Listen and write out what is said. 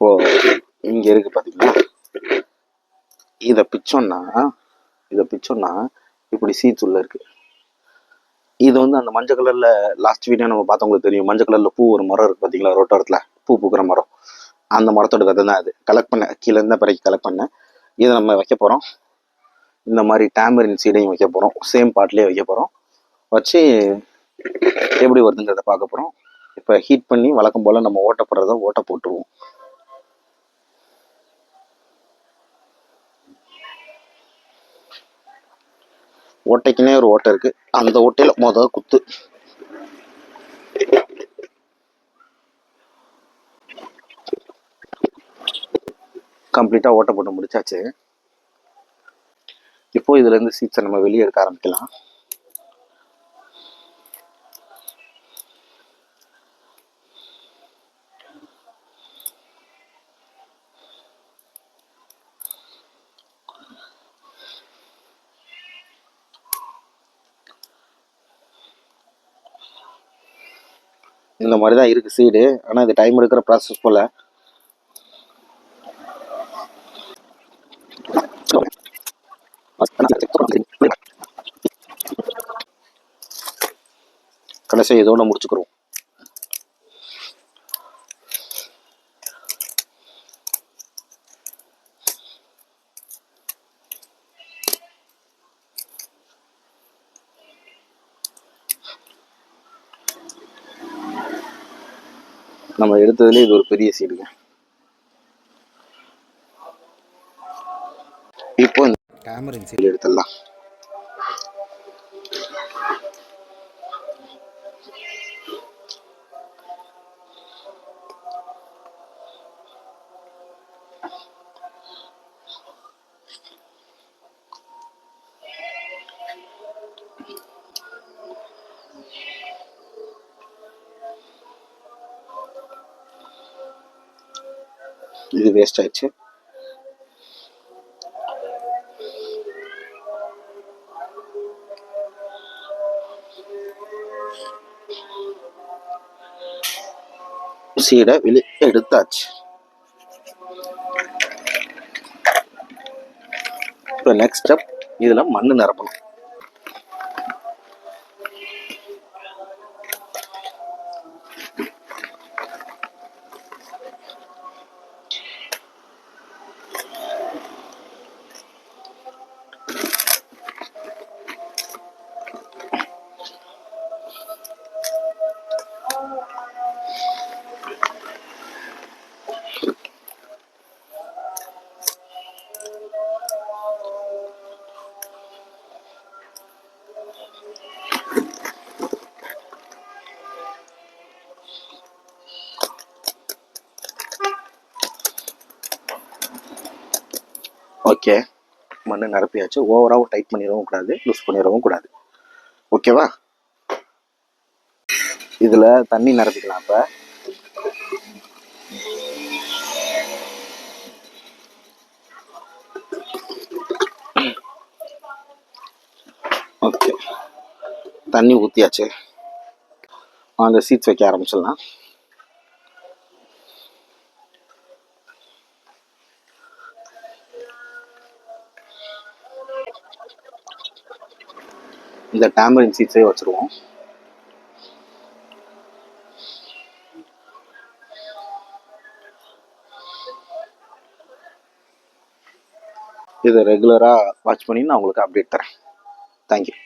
இப்போது இங்கே இருக்குது பார்த்தீங்களா, இதை பிச்சோன்னா இப்படி சீட்ஸ் உள்ள இருக்குது. இது வந்து அந்த மஞ்சள் கலரில் லாஸ்ட் வீடியோ நம்ம பார்த்தவங்களுக்கு தெரியும், மஞ்சள் கலரில் பூ ஒரு மரம் இருக்குது பார்த்தீங்களா, ரோட்டோரத்தில் பூ பூக்கிற மரம். அந்த மரத்தோட விதை தான் அது. கலெக்ட் பண்ணேன், கீழே இருந்த பிறகு கலெக்ட் பண்ணேன். இதை நம்ம வைக்க போகிறோம். இந்த மாதிரி டேமரின் சீடையும் வைக்க போகிறோம், சேம் பாட்லேயே வைக்க போகிறோம். வச்சு எப்படி வருதுங்கிறத பார்க்க போகிறோம். இப்போ ஹீட் பண்ணி வழக்கம் போல் நம்ம ஓட்டப்படுறத ஓட்ட போட்டுருவோம். ஓட்டைக்குன்னே ஒரு ஓட்டை இருக்குது, அந்த ஓட்டையில் மொதல் குத்து. கம்ப்ளீட்டாக ஓட்ட போட்டு முடிச்சாச்சு. இப்போ இதுலேருந்து சீட்ஸை நம்ம வெளியே எடுக்க ஆரம்பிக்கலாம். இந்த மாதிரி தான் இருக்குது சீடு, ஆனால் இது டைம் எடுக்கிற ப்ராசஸ் போல். கடைசி இதோட முடிச்சுக்கிறோம். நம்ம எடுத்ததுலேயே இது ஒரு பெரிய சீடுங்க. இப்போ இந்த டேமரின் சீடு எடுத்துடலாம். இது வேஸ்ட் ஆயிடுச்சு. சீடை வெளியே எடுத்தாச்சு. இப்போ நெக்ஸ்ட் ஸ்டெப், இதில் மண் நிரப்பணும். ஓகே, மண்ணை நிரப்பியாச்சு. ஓவராக டைட் பண்ணிடவும் கூடாது, லூஸ் பண்ணிடவும் கூடாது. ஓகேவா? இதில் தண்ணி நிரப்பிக்கலாம். இப்போ ஓகே, தண்ணி ஊற்றியாச்சு. அந்த சீட்ஸ் வைக்க ஆரம்பிச்சிடலாம். இந்த டேமரின் சீட்ஸே வச்சுருவோம். இதை ரெகுலராக வாட்ச் பண்ணி நான் உங்களுக்கு அப்டேட் தரேன். தேங்க்யூ.